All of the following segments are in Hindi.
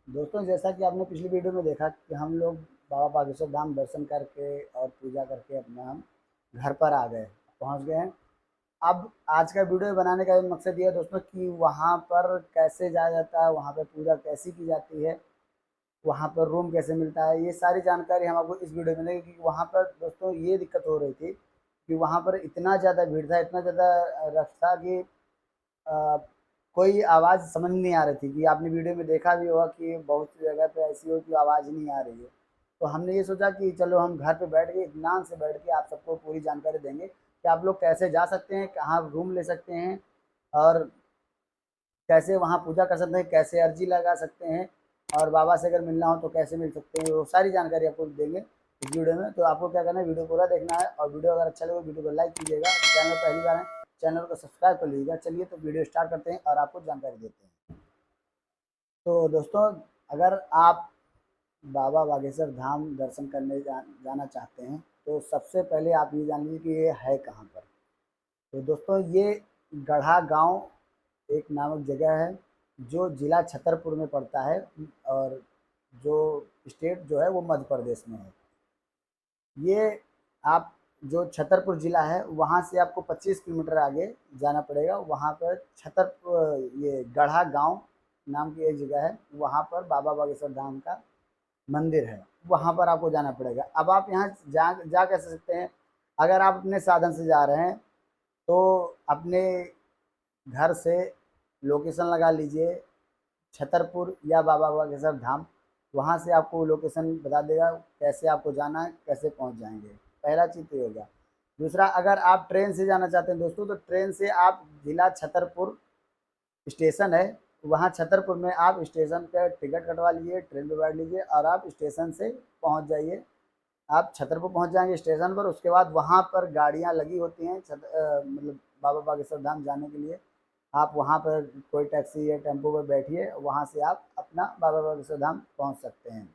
दोस्तों, जैसा कि आपने पिछली वीडियो में देखा कि हम लोग बाबा बागेश्वर धाम दर्शन करके और पूजा करके अपना हम घर पर आ गए, पहुंच गए हैं। अब आज का वीडियो बनाने का मकसद ये है दोस्तों कि वहाँ पर कैसे जाया जाता है, वहाँ पर पूजा कैसी की जाती है, वहाँ पर रूम कैसे मिलता है, ये सारी जानकारी हम आपको इस वीडियो में देंगे। क्योंकि वहाँ पर दोस्तों ये दिक्कत हो रही थी कि वहाँ पर इतना ज़्यादा भीड़ था, इतना ज़्यादा रश था कि अ, कोई आवाज़ समझ नहीं आ रही थी। कि आपने वीडियो में देखा भी होगा कि बहुत सी जगह पे ऐसी हो कि आवाज़ नहीं आ रही है। तो हमने ये सोचा कि चलो हम घर पे बैठ के इत्मीनान से बैठ के आप सबको पूरी जानकारी देंगे कि आप लोग कैसे जा सकते हैं, कहाँ रूम ले सकते हैं और कैसे वहाँ पूजा कर सकते हैं, कैसे अर्जी लगा सकते हैं और बाबा से अगर मिलना हो तो कैसे मिल सकते हैं। वो सारी जानकारी आपको देंगे इस वीडियो में। तो आपको क्या करना है, वीडियो पूरा देखना है और वीडियो अगर अच्छा लगे वीडियो को लाइक कीजिएगा। चैनल पहली बार है, चैनल को सब्सक्राइब कर लीजिएगा। चलिए तो वीडियो स्टार्ट करते हैं और आपको जानकारी देते हैं। तो दोस्तों, अगर आप बाबा बागेश्वर धाम दर्शन करने जाना चाहते हैं तो सबसे पहले आप ये जान लीजिए कि ये है कहाँ पर। तो दोस्तों, ये गढ़ा गांव एक नामक जगह है जो ज़िला छतरपुर में पड़ता है और जो स्टेट जो है वो मध्य प्रदेश में है। ये आप जो छतरपुर ज़िला है वहाँ से आपको 25 किलोमीटर आगे जाना पड़ेगा। वहाँ पर ये गढ़ा गांव नाम की एक जगह है, वहाँ पर बाबा बागेश्वर धाम का मंदिर है, वहाँ पर आपको जाना पड़ेगा। अब आप यहाँ जा कैसे सकते हैं, अगर आप अपने साधन से जा रहे हैं तो अपने घर से लोकेशन लगा लीजिए छतरपुर या बाबा बागेश्वर धाम। वहाँ से आपको लोकेशन बता देगा कैसे आपको जाना है, कैसे पहुँच जाएंगे। पहला चीज़ तो ये हो गया। दूसरा, अगर आप ट्रेन से जाना चाहते हैं दोस्तों तो ट्रेन से आप जिला छतरपुर स्टेशन है, वहाँ छतरपुर में आप स्टेशन का टिकट कटवा लीजिए, ट्रेन पे बैठ लीजिए और आप स्टेशन से पहुँच जाइए। आप छतरपुर पहुँच जाएंगे स्टेशन पर। उसके बाद वहाँ पर गाड़ियाँ लगी होती हैं मतलब बाबा बागेश्वर धाम जाने के लिए। आप वहाँ पर कोई टैक्सी या टेम्पो पर बैठिए, वहाँ से आप अपना बाबा बागेश्वर धाम पहुँच सकते हैं।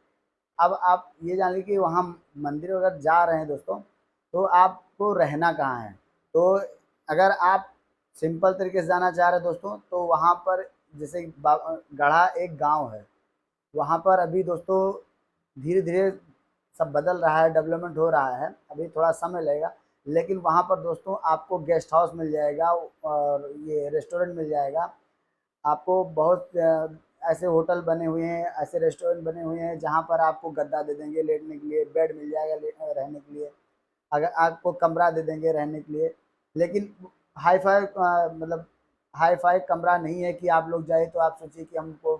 अब आप ये जान लीजिए कि वहाँ मंदिर अगर जा रहे हैं दोस्तों तो आपको रहना कहाँ है। तो अगर आप सिंपल तरीके से जाना चाह रहे हैं दोस्तों तो वहाँ पर जैसे गढ़ा एक गांव है, वहाँ पर अभी दोस्तों धीरे धीरे सब बदल रहा है, डेवलपमेंट हो रहा है, अभी थोड़ा समय लगेगा। लेकिन वहाँ पर दोस्तों आपको गेस्ट हाउस मिल जाएगा और ये रेस्टोरेंट मिल जाएगा। आपको बहुत ऐसे होटल बने हुए हैं, ऐसे रेस्टोरेंट बने हुए हैं जहाँ पर आपको गद्दा दे देंगे लेटने के लिए, बेड मिल जाएगा रहने के लिए, अगर आपको कमरा दे देंगे रहने के लिए। लेकिन हाई फाई मतलब हाई फाई कमरा नहीं है कि आप लोग जाए तो आप सोचिए कि हमको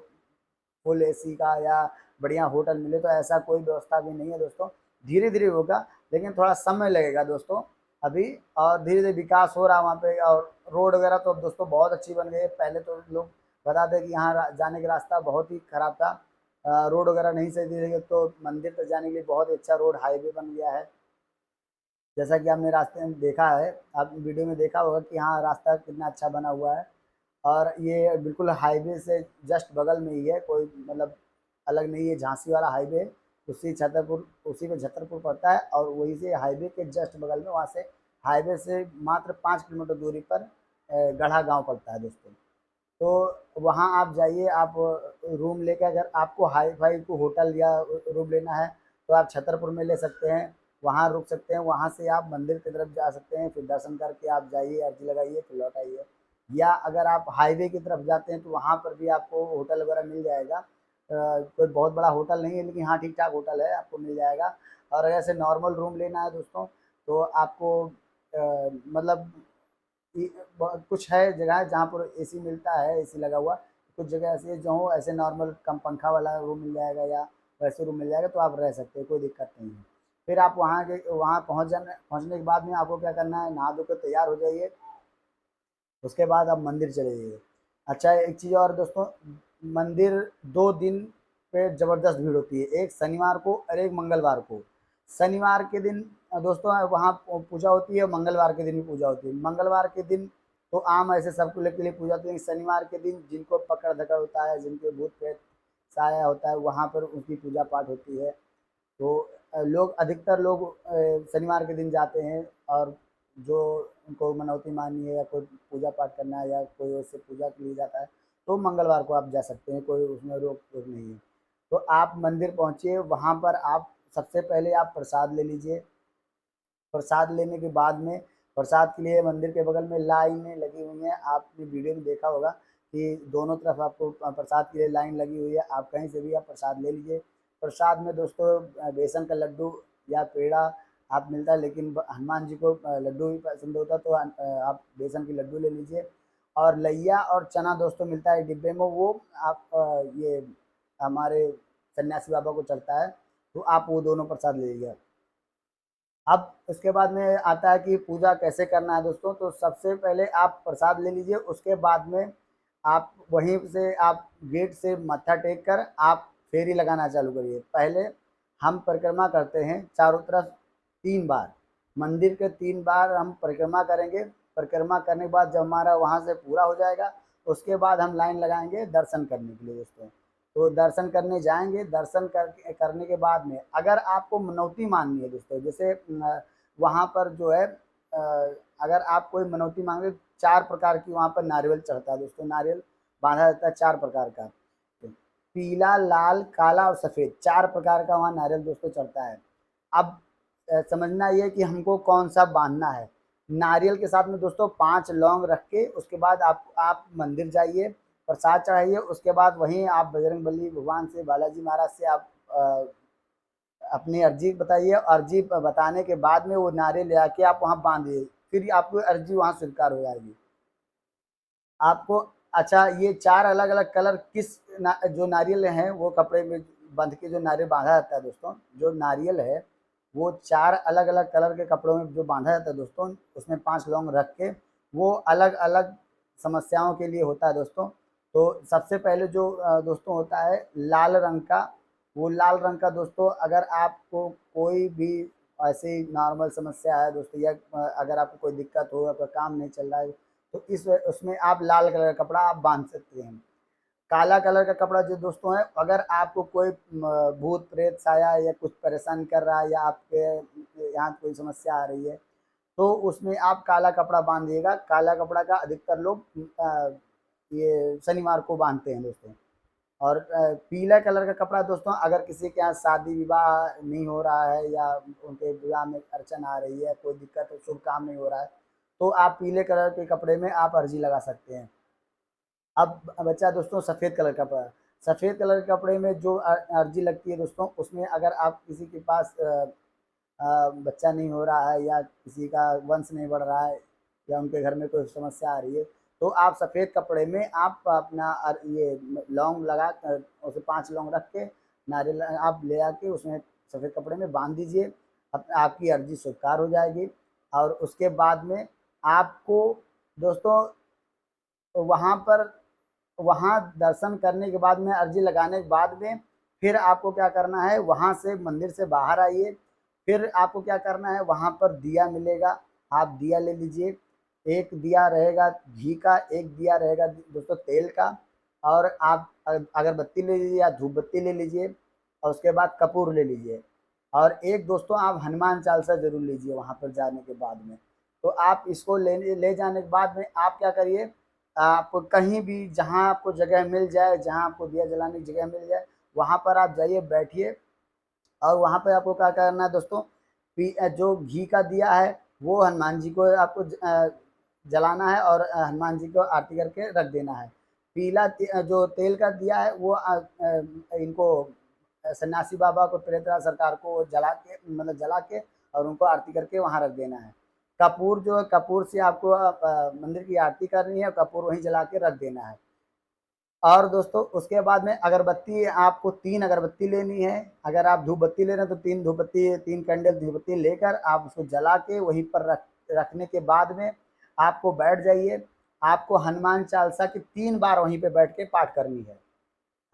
फुल एसी का या बढ़िया होटल मिले, तो ऐसा कोई व्यवस्था भी नहीं है दोस्तों। धीरे धीरे होगा लेकिन थोड़ा समय लगेगा दोस्तों अभी। और धीरे धीरे विकास हो रहा है वहाँ पे। और रोड वगैरह तो अब दोस्तों बहुत अच्छी बन गई है। पहले तो लोग बताते कि यहाँ जाने का रास्ता बहुत ही खराब था, रोड वगैरह नहीं सही थी। तो मंदिर तक जाने के लिए बहुत ही अच्छा रोड हाईवे बन गया है। जैसा कि आपने रास्ते में देखा है, आप वीडियो में देखा होगा कि हाँ रास्ता कितना अच्छा बना हुआ है। और ये बिल्कुल हाईवे से जस्ट बगल में ही है, कोई मतलब अलग नहीं है। झांसी वाला हाईवे है, उसी पे छतरपुर पड़ता है और वहीं से हाईवे के जस्ट बगल में, वहाँ से हाईवे से मात्र 5 किलोमीटर दूरी पर गढ़ा गांव पड़ता है दोस्तों। तो वहाँ आप जाइए, आप रूम लेके, अगर आपको हाई फाई को होटल या रूम लेना है तो आप छतरपुर में ले सकते हैं, वहाँ रुक सकते हैं। वहाँ से आप मंदिर की तरफ जा सकते हैं, फिर दर्शन करके आप जाइए, अर्जी लगाइए, फिर लौट आइए। या अगर आप हाईवे की तरफ जाते हैं तो वहाँ पर भी आपको होटल वगैरह मिल जाएगा। कोई बहुत बड़ा होटल नहीं है लेकिन हाँ ठीक ठाक होटल है, आपको मिल जाएगा। और अगर ऐसे नॉर्मल रूम लेना है दोस्तों तो आपको मतलब कुछ है जगह जहाँ पर एसी मिलता है, एसी लगा हुआ। कुछ जगह ऐसी है जो हो ऐसे नॉर्मल कम पंखा वाला रूम मिल जाएगा या वैसे रूम मिल जाएगा, तो आप रह सकते हैं, कोई दिक्कत नहीं है। फिर आप वहाँ पहुँचने के बाद में आपको क्या करना है, नहा धो कर तैयार हो जाइए। उसके बाद आप मंदिर चले जाइए। अच्छा, एक चीज़ और दोस्तों, मंदिर 2 दिन पे ज़बरदस्त भीड़ होती है, एक शनिवार को और एक मंगलवार को। शनिवार के दिन दोस्तों वहाँ पूजा होती है, मंगलवार के दिन भी पूजा होती है। मंगलवार के दिन तो आम ऐसे सबको के लिए पूजा होती है। शनिवार के दिन जिनको पकड़ धकड़ होता है, जिनके भूत प्रेत साया होता है, वहाँ पर उनकी पूजा पाठ होती है। तो लोग अधिकतर लोग शनिवार के दिन जाते हैं। और जो उनको मनौती मानी है या कोई पूजा पाठ करना है या कोई वैसे पूजा के लिए जाता है तो मंगलवार को आप जा सकते हैं, कोई उसमें रोक टोक नहीं है। तो आप मंदिर पहुँचिए, वहाँ पर आप सबसे पहले आप प्रसाद ले लीजिए। प्रसाद लेने के बाद में प्रसाद के लिए मंदिर के बगल में लाइनें लगी हुई हैं। आपने वीडियो में देखा होगा कि दोनों तरफ आपको प्रसाद के लिए लाइन लगी हुई है। आप कहीं से भी आप प्रसाद ले लीजिए। प्रसाद में दोस्तों बेसन का लड्डू या पेड़ा आप मिलता है, लेकिन हनुमान जी को लड्डू ही पसंद होता है, तो आप बेसन के लड्डू ले लीजिए। और लैया और चना दोस्तों मिलता है डिब्बे में, वो आप ये हमारे सन्यासी बाबा को चलता है, तो आप वो दोनों प्रसाद ले लीजिए। अब इसके बाद में आता है कि पूजा कैसे करना है दोस्तों। तो सबसे पहले आप प्रसाद ले लीजिए, उसके बाद में आप वहीं से आप गेट से मत्था टेक कर आप फेरी लगाना चालू करिए। पहले हम परिक्रमा करते हैं चारों तरफ 3 बार, मंदिर के 3 बार हम परिक्रमा करेंगे। परिक्रमा करने के बाद जब हमारा वहाँ से पूरा हो जाएगा, उसके बाद हम लाइन लगाएंगे दर्शन करने के लिए दोस्तों। तो दर्शन करने जाएँगे, दर्शन करने के बाद में अगर आपको मनौती माननी है दोस्तों, जैसे वहाँ पर जो है अगर आप कोई मनौती मांगे, 4 प्रकार की वहाँ पर नारियल चढ़ता है दोस्तों, नारियल बाँधा जाता है 4 प्रकार का। तो पीला, लाल, काला और सफ़ेद 4 प्रकार का वहाँ नारियल दोस्तों चढ़ता है। अब समझना ये कि हमको कौन-सा बाँधना है। नारियल के साथ में दोस्तों 5 लौंग रख के उसके बाद आप मंदिर जाइए, प्रसाद चढ़ाइए, उसके बाद वहीं आप बजरंगबली भगवान से, बालाजी महाराज से आप अपनी अर्ज़ी बताइए। अर्ज़ी बताने के बाद में वो नारियल ले आके आप वहाँ बाँधिए, फिर आपकी अर्ज़ी वहाँ स्वीकार हो जाएगी। आपको अच्छा ये 4 अलग-अलग कलर किस जो नारियल हैं वो कपड़े में बंध के जो नारियल बाँधा जाता है दोस्तों, जो नारियल है वो 4 अलग-अलग कलर के कपड़ों में जो बाँधा जाता है दोस्तों, उसमें 5 लौंग रख के वो अलग-अलग समस्याओं के लिए होता है दोस्तों। तो सबसे पहले जो दोस्तों होता है लाल रंग का, वो लाल रंग का दोस्तों अगर आपको कोई भी ऐसी नॉर्मल समस्या है दोस्तों, या अगर आपको कोई दिक्कत हो, आपका काम नहीं चल रहा है, तो इस उसमें आप लाल कलर का कपड़ा आप बाँध सकते हैं। काला कलर का कपड़ा जो दोस्तों है, अगर आपको कोई भूत प्रेत साया या कुछ परेशान कर रहा है, या आपके यहाँ कोई समस्या आ रही है, तो उसमें आप काला कपड़ा बांधिएगा। काला कपड़ा का अधिकतर लोग ये शनिवार को बांधते हैं दोस्तों। और पीला कलर का कपड़ा दोस्तों अगर किसी के यहाँ शादी विवाह नहीं हो रहा है, या उनके विवाह में अड़चन आ रही है, कोई दिक्कत है, शुभ काम नहीं हो रहा है, तो आप पीले कलर के कपड़े में आप अर्जी लगा सकते हैं। अब बचा दोस्तों सफ़ेद कलर का कपड़ा। सफ़ेद कलर के कपड़े में जो अर्जी लगती है दोस्तों, उसमें अगर आप किसी के पास बच्चा नहीं हो रहा है, या किसी का वंश नहीं बढ़ रहा है, या उनके घर में कोई समस्या आ रही है, तो आप सफ़ेद कपड़े में आप अपना ये लौंग लगा कर उसे 5 लौंग रख के नारियल आप ले आके उसमें सफ़ेद कपड़े में बांध दीजिए। आपकी अर्जी स्वीकार हो जाएगी। और उसके बाद में आपको दोस्तों वहाँ पर वहाँ दर्शन करने के बाद में, अर्जी लगाने के बाद में, फिर आपको क्या करना है, वहाँ से मंदिर से बाहर आइए। फिर आपको क्या करना है, वहाँ पर दिया मिलेगा, आप दिया ले लीजिए। एक दिया रहेगा घी का, एक दिया रहेगा दोस्तों तेल का, और आप अगरबत्ती ले लीजिए या धूप बत्ती ले लीजिए, और उसके बाद कपूर ले लीजिए। और एक दोस्तों आप हनुमान चालीसा ज़रूर लीजिए वहाँ पर जाने के बाद में। तो आप इसको ले जाने के बाद में आप क्या करिए, आप कहीं भी जहाँ आपको जगह मिल जाए, जहाँ आपको दिया जलाने की जगह मिल जाए, वहाँ पर आप जाइए, बैठिए। और वहाँ पे आपको क्या करना है दोस्तों, जो घी का दिया है वो हनुमान जी को आपको जलाना है, और हनुमान जी को आरती करके रख देना है। पीला जो तेल का दिया है वो इनको सन्यासी बाबा को, प्रेतराज सरकार को जला के, मतलब जला के, और उनको आरती करके वहाँ रख देना है। कपूर जो है, कपूर से आपको मंदिर की आरती करनी है, और कपूर वहीं जला के रख देना है। और दोस्तों उसके बाद में अगरबत्ती, आपको 3 अगरबत्ती लेनी है। अगर आप धूप बत्ती ले रहे हैं तो 3 धूप बत्ती, 3 कैंडल धूप बत्ती लेकर आप उसको जला के वहीं पर रखने के बाद में आपको बैठ जाइए। आपको हनुमान चालीसा की 3 बार वहीं पे बैठ के पाठ करनी है।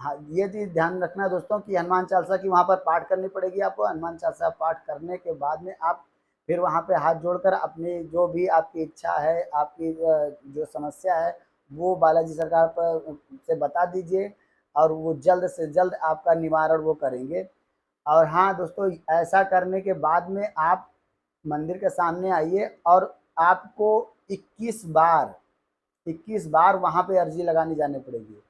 हाँ, ये चीज़ ध्यान रखना है दोस्तों कि हनुमान चालीसा की वहाँ पर पाठ करनी पड़ेगी आपको। हनुमान चालीसा पाठ करने के बाद में आप फिर वहाँ पे हाथ जोड़कर अपनी जो भी आपकी इच्छा है, आपकी जो समस्या है, वो बालाजी सरकार पर से बता दीजिए, और वो जल्द से जल्द आपका निवारण वो करेंगे। और हाँ दोस्तों, ऐसा करने के बाद में आप मंदिर के सामने आइए, और आपको 21 बार 21 बार वहाँ पे अर्जी लगाने जानी पड़ेगी।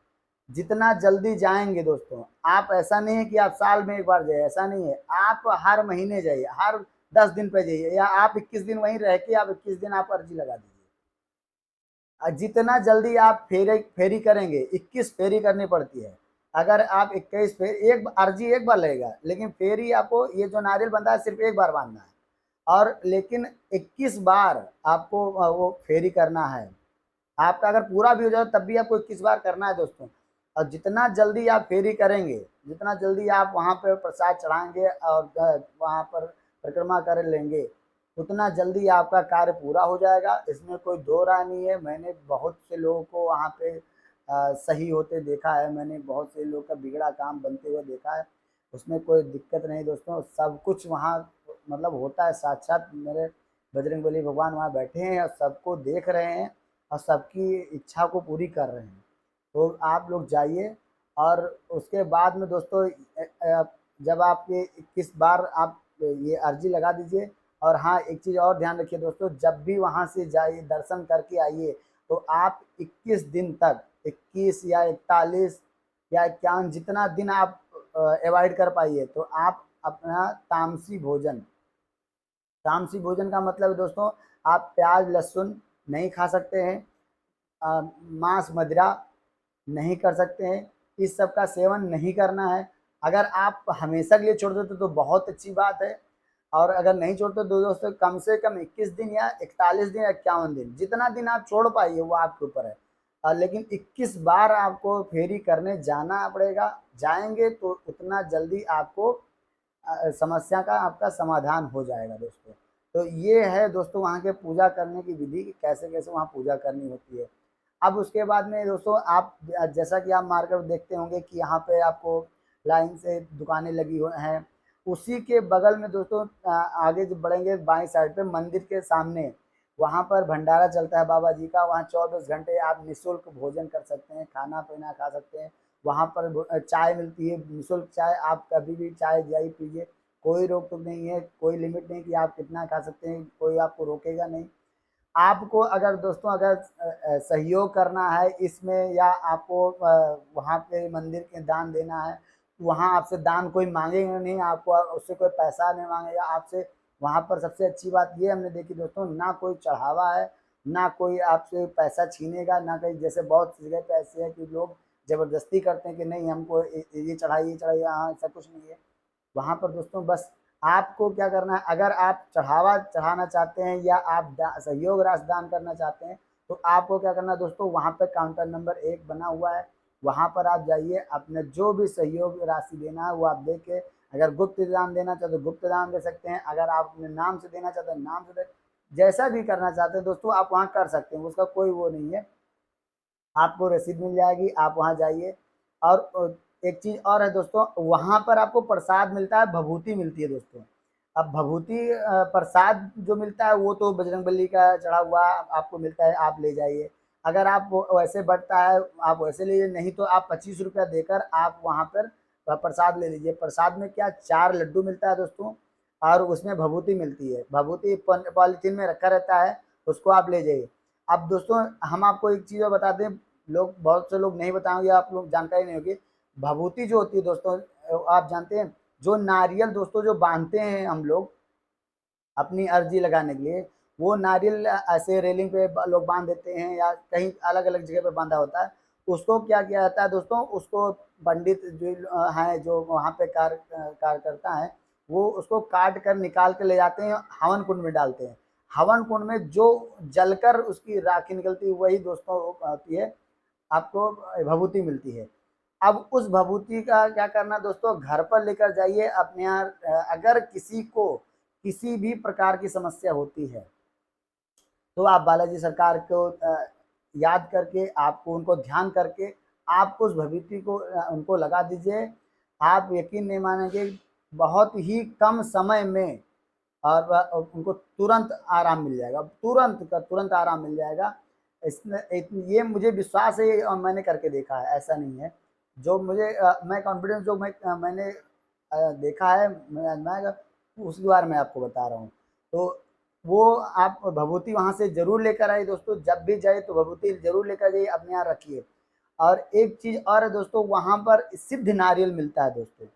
जितना जल्दी जाएंगे दोस्तों, आप ऐसा नहीं है कि आप साल में एक बार जाइए, ऐसा नहीं है, आप हर महीने जाइए, हर 10 दिन पे जाइए, या आप 21 दिन वहीं रह के आप 21 दिन आप अर्जी लगा दीजिए। जितना जल्दी आप फेरी फेरी करेंगे, 21 फेरी करनी पड़ती है। अगर आप 21 फेरी, एक अर्जी एक बार लगेगा, लेकिन फेरी आपको ये जो नारियल बनता है सिर्फ एक बार बांधना है, और लेकिन 21 बार आपको वो फेरी करना है। आपका अगर पूरा भी हो जाए तब भी आपको 21 बार करना है दोस्तों। और जितना जल्दी आप फेरी करेंगे, जितना जल्दी आप वहाँ पे प्रसाद चढ़ाएंगे और वहाँ पर परिक्रमा कर लेंगे, उतना जल्दी आपका कार्य पूरा हो जाएगा। इसमें कोई दो राय नहीं है। मैंने बहुत से लोगों को वहाँ पे सही होते देखा है, मैंने बहुत से लोग का बिगड़ा काम बनते हुए देखा है। उसमें कोई दिक्कत नहीं दोस्तों, सब कुछ वहाँ मतलब होता है। साक्षात मेरे बजरंगबली भगवान वहाँ बैठे हैं और सबको देख रहे हैं और सबकी इच्छा को पूरी कर रहे हैं। तो आप लोग जाइए, और उसके बाद में दोस्तों जब आप ये 21 बार आप ये अर्जी लगा दीजिए। और हाँ, एक चीज़ और ध्यान रखिए दोस्तों, जब भी वहाँ से जाइए दर्शन करके आइए, तो आप 21 दिन तक, 21 या 41 या 51, जितना दिन आप अवॉइड कर पाइए, तो आप अपना तामसी भोजन का मतलब है दोस्तों, आप प्याज लहसुन नहीं खा सकते हैं, मांस मदिरा नहीं कर सकते हैं, इस सब का सेवन नहीं करना है। अगर आप हमेशा के लिए छोड़ देते तो बहुत अच्छी बात है, और अगर नहीं छोड़ते तो दोस्तों कम से कम 21 दिन या 41 दिन या 51 दिन, जितना दिन आप छोड़ पाइए वो आपके ऊपर है। लेकिन 21 बार आपको फेरी करने जाना पड़ेगा। जाएंगे तो उतना जल्दी आपको समस्या का आपका समाधान हो जाएगा दोस्तों। तो ये है दोस्तों वहाँ के पूजा करने की विधि कि कैसे कैसे वहाँ पूजा करनी होती है। अब उसके बाद में दोस्तों आप जैसा कि आप मार्केट देखते होंगे कि यहाँ पे आपको लाइन से दुकानें लगी हुई हैं। उसी के बगल में दोस्तों आगे जब बढ़ेंगे बाईं साइड पे मंदिर के सामने, वहाँ पर भंडारा चलता है बाबा जी का। वहाँ 24 घंटे आप निःशुल्क भोजन कर सकते हैं, खाना पीना खा सकते हैं। वहाँ पर चाय मिलती है, निःशुल्क चाय, आप कभी भी चाय जाइए पीजिए, कोई रोक टोक नहीं है, कोई लिमिट नहीं कि आप कितना खा सकते हैं, कोई आपको रोकेगा नहीं। आपको अगर दोस्तों अगर सहयोग करना है इसमें, या आपको वहाँ पे मंदिर के दान देना है, तो वहाँ आपसे दान कोई मांगेगा नहीं, आपको उससे कोई पैसा नहीं मांगेगा आपसे। वहाँ पर सबसे अच्छी बात ये हमने देखी दोस्तों, ना कोई चढ़ावा है, ना कोई आपसे पैसा छीनेगा, ना कहीं जैसे बहुत जगह पे ऐसे है कि लोग ज़बरदस्ती करते हैं कि नहीं हमको ये चढ़ाइए, ये चढ़ाइए, हाँ ऐसा कुछ नहीं है। वहाँ पर दोस्तों बस आपको क्या करना है, अगर आप चढ़ावा चढ़ाना चाहते हैं या आप सहयोग राशि दान करना चाहते हैं, तो आपको क्या करना है दोस्तों, वहाँ पे काउंटर नंबर 1 बना हुआ है, वहाँ पर आप जाइए, अपने जो भी सहयोग राशि देना है वो आप दे के, अगर गुप्त दान देना चाहते तो गुप्त दान दे सकते हैं, अगर आप अपने नाम से देना चाहते हैं नाम से दे, जैसा भी करना चाहते हैं दोस्तों आप वहाँ कर सकते हैं, उसका कोई वो नहीं है। आपको रसीद मिल जाएगी, आप वहाँ जाइए। और एक चीज़ और है दोस्तों, वहाँ पर आपको प्रसाद मिलता है, भभूति मिलती है दोस्तों। अब भभूति प्रसाद जो मिलता है वो तो बजरंगबली का चढ़ा हुआ आपको मिलता है, आप ले जाइए। अगर आप वैसे बँटता है आप वैसे लीजिए, नहीं तो आप 25 रुपया देकर आप वहाँ पर प्रसाद ले लीजिए। प्रसाद में क्या 4 लड्डू मिलता है दोस्तों, और उसमें भभूति मिलती है। भभूति पॉलीथीन में रखा रहता है, उसको आप ले जाइए। अब दोस्तों हम आपको एक चीज़ और बता दें, लोग बहुत से लोग नहीं बताएंगे, आप लोग जानकारी नहीं होगी। भभूति जो होती है दोस्तों, आप जानते हैं, जो नारियल दोस्तों जो बांधते हैं हम लोग अपनी अर्जी लगाने के लिए, वो नारियल ऐसे रेलिंग पे लोग बांध देते हैं या कहीं अलग अलग जगह पे बांधा होता है। उसको क्या किया जाता है दोस्तों, उसको पंडित जो हैं जो वहाँ पे कार्य करता है, वो उसको काट कर निकाल के ले जाते हैं, हवन कुंड में डालते हैं। हवन कुंड में जो जलकर उसकी राखी निकलती है वही दोस्तों होती है, आपको भभूति मिलती है। अब उस भभूति का क्या करना दोस्तों, घर पर लेकर जाइए अपने यहाँ। अगर किसी को किसी भी प्रकार की समस्या होती है, तो आप बालाजी सरकार को याद करके, आपको उनको ध्यान करके आप उस भभूति को उनको लगा दीजिए। आप यकीन नहीं मानेंगे, बहुत ही कम समय में और उनको तुरंत आराम मिल जाएगा, तुरंत का तुरंत आराम मिल जाएगा। इसमें ये मुझे विश्वास है और मैंने करके देखा है, ऐसा नहीं है। जो मुझे मैं कॉन्फिडेंस जो मैंने देखा है, मैं उसके बारे में आपको बता रहा हूँ। तो वो आप भभूति वहाँ से ज़रूर लेकर आइए दोस्तों, जब भी जाए तो भभूति ज़रूर लेकर जाइए, अपने यहाँ रखिए। और एक चीज़ और है दोस्तों, वहाँ पर सिद्ध नारियल मिलता है दोस्तों।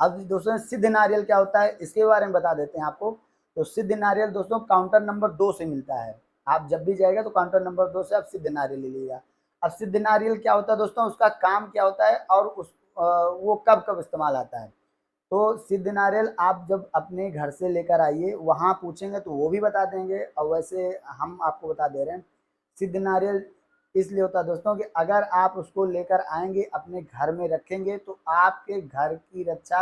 अब दोस्तों सिद्ध नारियल क्या होता है इसके बारे में बता देते हैं आपको। तो सिद्ध नारियल दोस्तों काउंटर नंबर 2 से मिलता है। आप जब भी जाएगा तो काउंटर नंबर 2 से आप सिद्ध नारियल ले लीजिएगा। अब सिद्ध नारियल क्या होता है दोस्तों, उसका काम क्या होता है और वो कब कब इस्तेमाल आता है। तो सिद्ध नारियल आप जब अपने घर से लेकर आइए, वहाँ पूछेंगे तो वो भी बता देंगे, और वैसे हम आपको बता दे रहे हैं। सिद्ध नारियल इसलिए होता है दोस्तों कि अगर आप उसको लेकर आएंगे अपने घर में रखेंगे तो आपके घर की रक्षा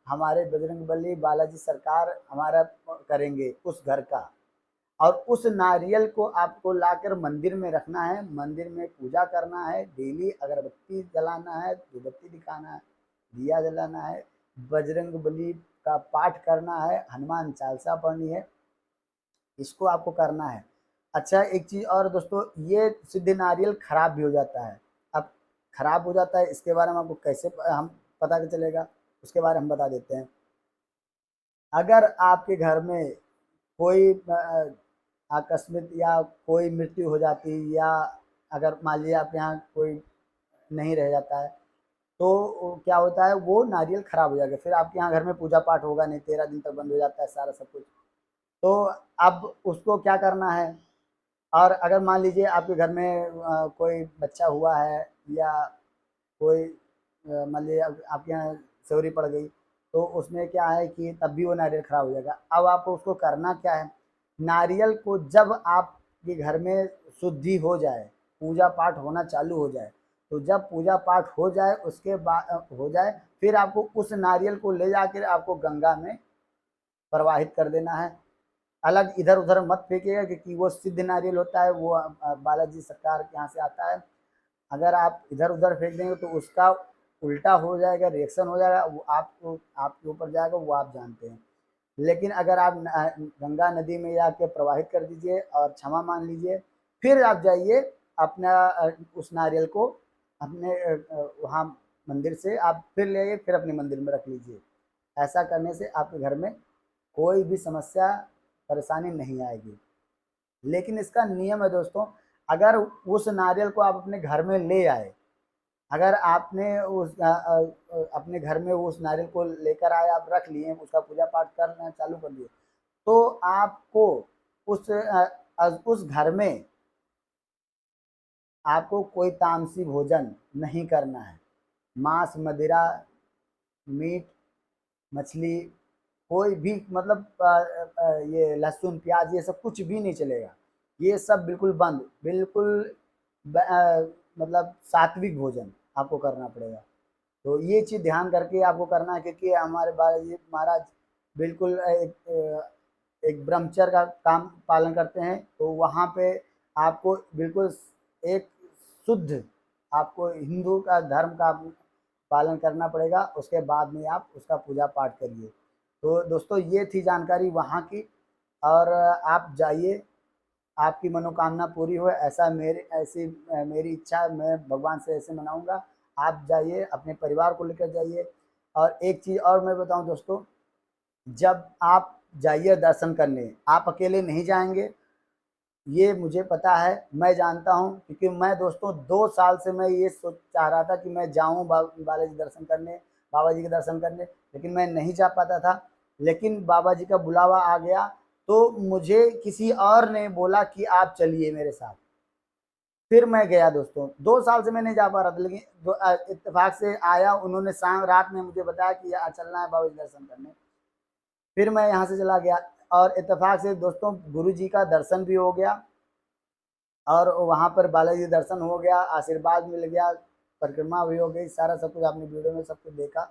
हमारे बजरंगबली बालाजी सरकार हमारा करेंगे उस घर का। और उस नारियल को आपको लाकर मंदिर में रखना है, मंदिर में पूजा करना है, डेली अगरबत्ती जलाना है, धूपबत्ती दिखाना है, दिया जलाना है, बजरंगबली का पाठ करना है, हनुमान चालीसा पढ़नी है, इसको आपको करना है। अच्छा एक चीज़ और दोस्तों, ये सिद्ध नारियल खराब भी हो जाता है। अब खराब हो जाता है इसके बारे में आपको कैसे हम पता चलेगा, उसके बारे में हम बता देते हैं। अगर आपके घर में कोई आकस्मिक या कोई मृत्यु हो जाती, या अगर मान लीजिए आपके यहाँ कोई नहीं रह जाता है, तो क्या होता है वो नारियल खराब हो जाएगा, फिर आपके यहाँ घर में पूजा पाठ होगा नहीं, 13 दिन तक बंद हो जाता है सारा सब कुछ। तो अब उसको क्या करना है, और अगर मान लीजिए आपके घर में कोई बच्चा हुआ है, या कोई मान लीजिए आपके यहाँ सेवरी पड़ गई, तो उसमें क्या है कि तब भी वो नारियल खराब हो जाएगा। अब आपको उसको करना क्या है, नारियल को जब आपके घर में शुद्धि हो जाए, पूजा पाठ होना चालू हो जाए, तो जब पूजा पाठ हो जाए उसके बाद हो जाए, फिर आपको उस नारियल को ले जाकर आपको गंगा में प्रवाहित कर देना है। अलग इधर उधर मत फेंकिएगा, क्योंकि वो सिद्ध नारियल होता है, वो बालाजी सरकार के यहाँ से आता है। अगर आप इधर उधर फेंक देंगे तो उसका उल्टा हो जाएगा, रिएक्शन हो जाएगा, वो आपको आपके ऊपर जाएगा, वो आप जानते हैं। लेकिन अगर आप गंगा नदी में जाके प्रवाहित कर दीजिए और क्षमा मान लीजिए, फिर आप जाइए अपना उस नारियल को अपने वहाँ मंदिर से आप फिर ले आइए, फिर अपने मंदिर में रख लीजिए। ऐसा करने से आपके घर में कोई भी समस्या परेशानी नहीं आएगी। लेकिन इसका नियम है दोस्तों, अगर उस नारियल को आप अपने घर में ले आए, अगर आपने अपने घर में उस नारियल को लेकर आए, आप रख लिए, उसका पूजा पाठ करना चालू कर दिए, तो आपको उस घर में आपको कोई तामसी भोजन नहीं करना है। मांस मदिरा मीट मछली कोई भी मतलब ये लहसुन प्याज ये सब कुछ भी नहीं चलेगा, ये सब बिल्कुल बंद, बिल्कुल मतलब सात्विक भोजन आपको करना पड़ेगा। तो ये चीज़ ध्यान करके आपको करना है, क्योंकि हमारे बालाजी महाराज बिल्कुल एक ब्रह्मचर्य का काम पालन करते हैं। तो वहाँ पे आपको बिल्कुल एक शुद्ध आपको हिंदू का धर्म का पालन करना पड़ेगा, उसके बाद में आप उसका पूजा पाठ करिए। तो दोस्तों ये थी जानकारी वहाँ की, और आप जाइए, आपकी मनोकामना पूरी हो, ऐसा ऐसी मेरी इच्छा है, मैं भगवान से ऐसे मनाऊंगा। आप जाइए अपने परिवार को लेकर जाइए। और एक चीज़ और मैं बताऊं दोस्तों, जब आप जाइए दर्शन करने, आप अकेले नहीं जाएंगे, ये मुझे पता है, मैं जानता हूँ, क्योंकि मैं दोस्तों 2 साल से मैं ये सोच चाह रहा था कि मैं जाऊँ बालाजी दर्शन करने, बाबा जी के दर्शन करने, लेकिन मैं नहीं जा पाता था। लेकिन बाबा जी का बुलावा आ गया, तो मुझे किसी और ने बोला कि आप चलिए मेरे साथ, फिर मैं गया दोस्तों। 2 साल से मैं नहीं जा पा रहा था, लेकिन इत्तेफाक से आया, उन्होंने शाम रात में मुझे बताया कि यहाँ चलना है बाबा जी दर्शन करने, फिर मैं यहाँ से चला गया। और इत्तेफाक से दोस्तों गुरु जी का दर्शन भी हो गया, और वहाँ पर बालाजी दर्शन हो गया, आशीर्वाद मिल गया, परिक्रमा भी हो गई, सारा सब कुछ आपने वीडियो में सब कुछ देखा।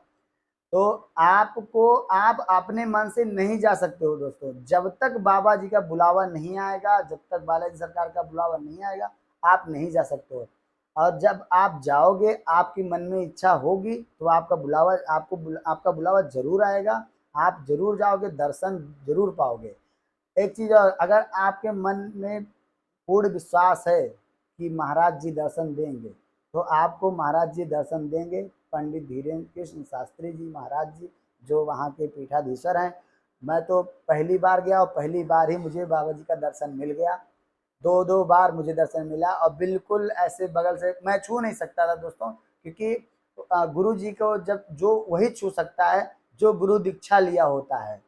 तो आपको आप अपने मन से नहीं जा सकते हो दोस्तों, जब तक बाबा जी का बुलावा नहीं आएगा, जब तक बालाजी सरकार का बुलावा नहीं आएगा, आप नहीं जा सकते हो। और जब आप जाओगे, आपकी मन में इच्छा होगी, तो आपका बुलावा आपका बुलावा जरूर आएगा, आप जरूर जाओगे, दर्शन जरूर पाओगे। एक चीज़ और, अगर आपके मन में पूर्ण विश्वास है कि महाराज जी दर्शन देंगे, तो आपको महाराज जी दर्शन देंगे। पंडित धीरेन्द्र कृष्ण शास्त्री जी महाराज जी, जो वहाँ के पीठाधीश्वर हैं, मैं तो पहली बार गया और पहली बार ही मुझे बाबा जी का दर्शन मिल गया। दो दो बार मुझे दर्शन मिला और बिल्कुल ऐसे बगल से मैं छू नहीं सकता था दोस्तों, क्योंकि गुरु जी को जब जो वही छू सकता है जो गुरु दीक्षा लिया होता है।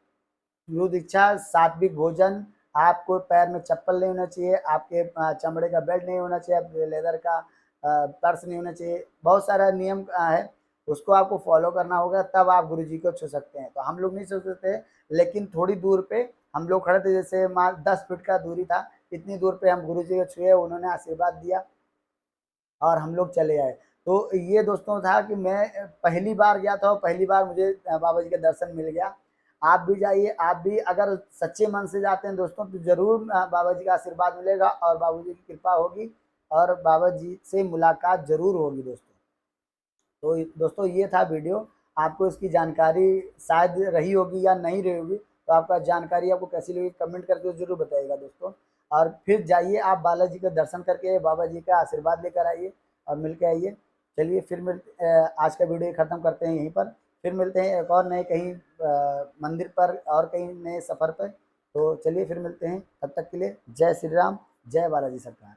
गुरु दीक्षा, सात्विक भोजन, आपको पैर में चप्पल नहीं होना चाहिए, आपके चमड़े का बेल्ट नहीं होना चाहिए, आपके लेदर का पर्स नहीं होना चाहिए, बहुत सारा नियम है, उसको आपको फॉलो करना होगा, तब आप गुरु जी को छू सकते हैं। तो हम लोग नहीं छू सकते, लेकिन थोड़ी दूर पे हम लोग खड़े थे, जैसे 10 फीट का दूरी था, इतनी दूर पे हम गुरु जी को छुए, उन्होंने आशीर्वाद दिया और हम लोग चले आए। तो ये दोस्तों था कि मैं पहली बार गया था और पहली बार मुझे बाबा जी का दर्शन मिल गया। आप भी जाइए, आप भी अगर सच्चे मन से जाते हैं दोस्तों तो ज़रूर बाबा जी का आशीर्वाद मिलेगा और बाबा जी की कृपा होगी और बाबा जी से मुलाकात ज़रूर होगी दोस्तों। तो दोस्तों ये था वीडियो, आपको इसकी जानकारी शायद रही होगी या नहीं रही होगी, तो आपका जानकारी आपको कैसी लगी कमेंट करके ज़रूर बताइएगा दोस्तों। और फिर जाइए आप बालाजी का दर्शन करके बाबा जी का आशीर्वाद लेकर आइए और मिल के आइए। चलिए फिर आज का वीडियो ख़त्म करते हैं यहीं पर, फिर मिलते हैं एक और नए कहीं मंदिर पर और कहीं नए सफ़र पर। तो चलिए फिर मिलते हैं, तब तक के लिए जय श्री राम, जय बालाजी सरकार।